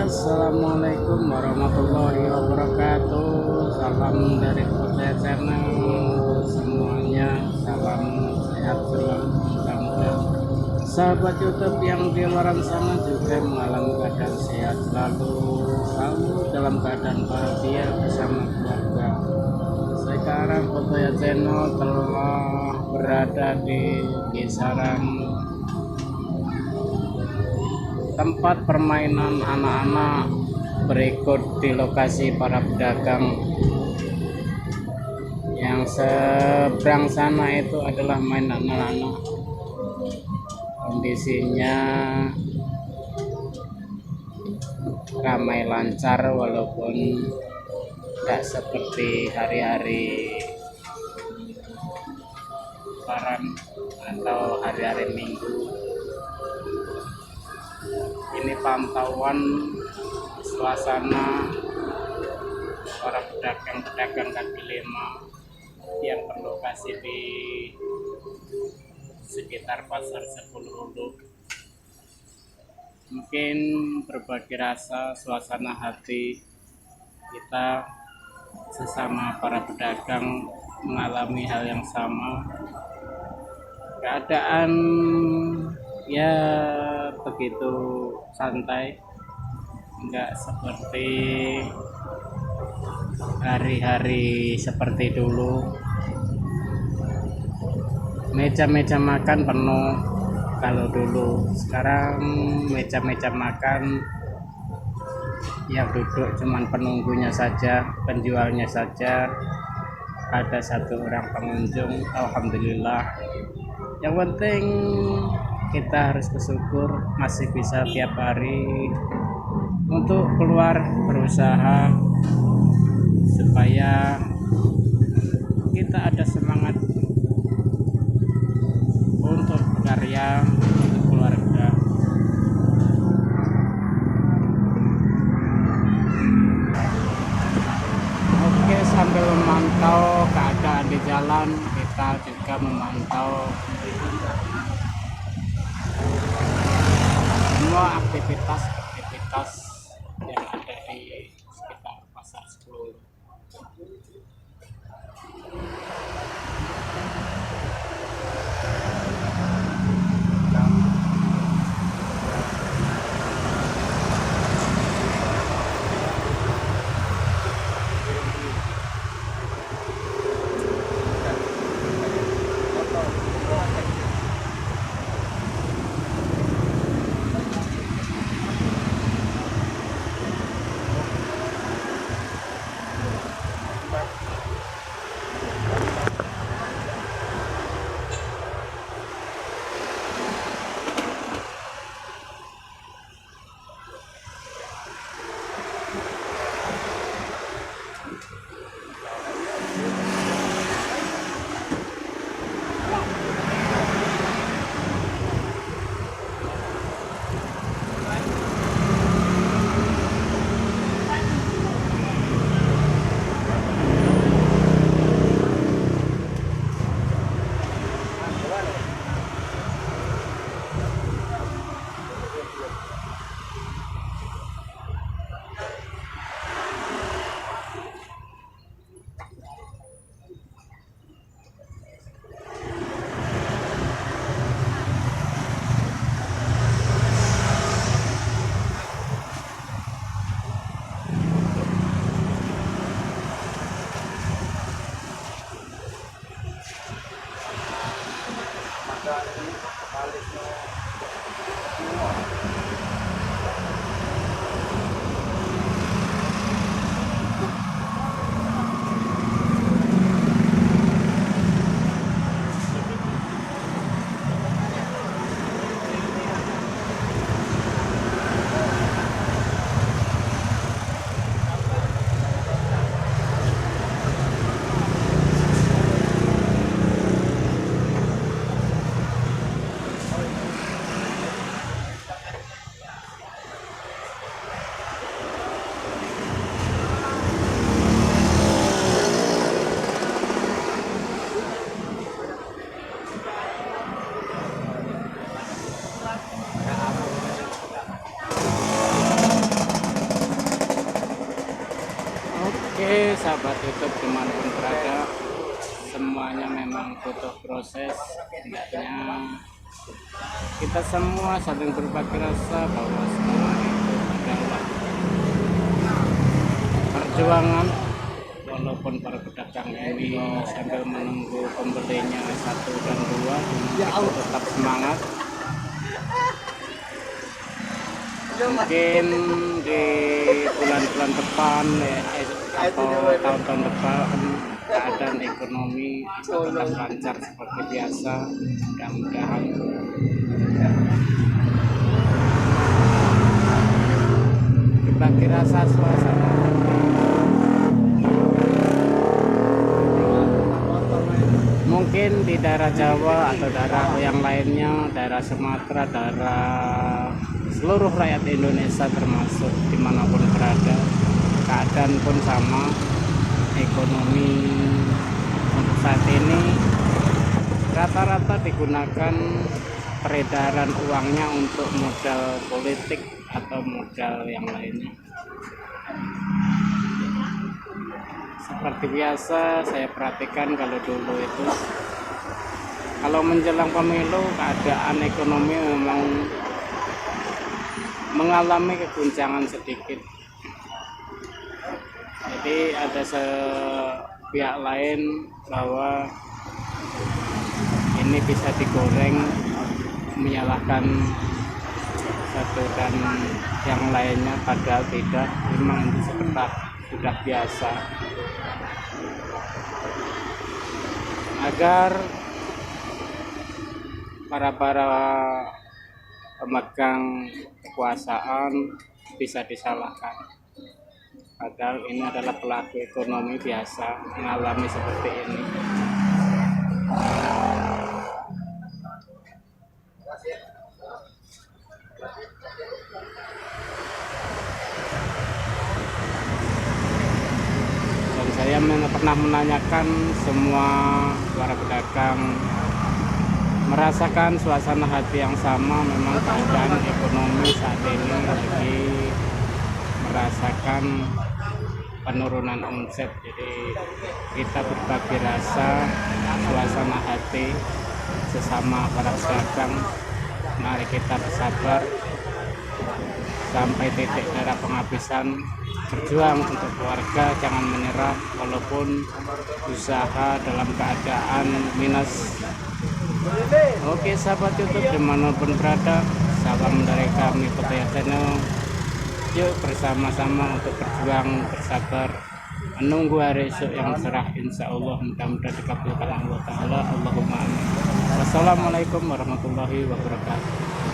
Assalamualaikum warahmatullahi wabarakatuh. Salam dari Kota Channel semuanya. Salam sehat selalu. Mudah-mudahan sahabat YouTube yang di luar sana juga mengalami keadaan sehat selalu dalam keadaan bahagia bersama keluarga. Sekarang Kota Channel telah berada di kisaran tempat permainan anak-anak berikut di lokasi para pedagang. Yang seberang sana itu adalah mainan anak-anak. Kondisinya ramai lancar walaupun tidak seperti hari-hari lebaran atau hari-hari Minggu. Ini pantauan suasana para pedagang-pedagang kaki lima yang berlokasi di sekitar pasar 10 Hulu. Mungkin berbagi rasa, suasana hati kita sesama para pedagang mengalami hal yang sama. Keadaan ya begitu santai, enggak seperti hari-hari seperti dulu. Meja-meja makan penuh kalau dulu. Sekarang meja-meja makan yang duduk cuman penunggunya saja, penjualnya saja. Ada satu orang pengunjung, alhamdulillah. Yang penting kita harus bersyukur masih bisa tiap hari untuk keluar berusaha supaya kita ada semangat untuk berkarya untuk keluarga. Oke, sambil memantau keadaan di jalan, kita juga memantau semua aktivitas yang ada di sekitar pasar 10. sahabat YouTube dimanapun berada, semuanya memang butuh proses. Hendaknya kita semua saling berbagi rasa bahwa semua itu adalah perjuangan. Walaupun para pedagang ini sambil menunggu pembelinya 1 dan 2, kita tetap semangat. Mungkin di bulan-bulan depan atau tahun-tahun depan keadaan ekonomi tetap lancar seperti biasa, mudah-mudahan. Berbagi rasa suasana mungkin di daerah Jawa atau daerah yang lainnya, daerah Sumatera, daerah seluruh rakyat Indonesia termasuk dimanapun berada, keadaan pun sama. Ekonomi untuk saat ini rata-rata digunakan peredaran uangnya untuk modal politik atau modal yang lainnya. Seperti biasa saya perhatikan kalau dulu itu, kalau menjelang pemilu keadaan ekonomi memang mengalami keguncangan sedikit. Jadi ada pihak lain bahwa ini bisa digoreng, menyalahkan satu dan yang lainnya, padahal tidak. Memang itu sudah biasa. Agar para pemegang kekuasaan bisa disalahkan, padahal ini adalah pelaku ekonomi biasa mengalami seperti ini. Dan saya pernah menanyakan semua para pedagang merasakan suasana hati yang sama. Memang keadaan ekonomi saat ini lagi merasakan penurunan omset. Jadi kita berbagi rasa suasana hati sesama para pedagang. Mari kita bersabar sampai titik darah penghabisan. Berjuang untuk keluarga, jangan menyerah walaupun usaha dalam keadaan minus. Oke sahabat YouTube dimanapun berada, salam dari kami Kota Channel. Yuk bersama-sama untuk berjuang, bersabar, menunggu hari esok yang cerah. Insya Allah mudah-mudahan dikabulkan Allah Ta'ala. Allahumma amin. Wassalamualaikum warahmatullahi wabarakatuh.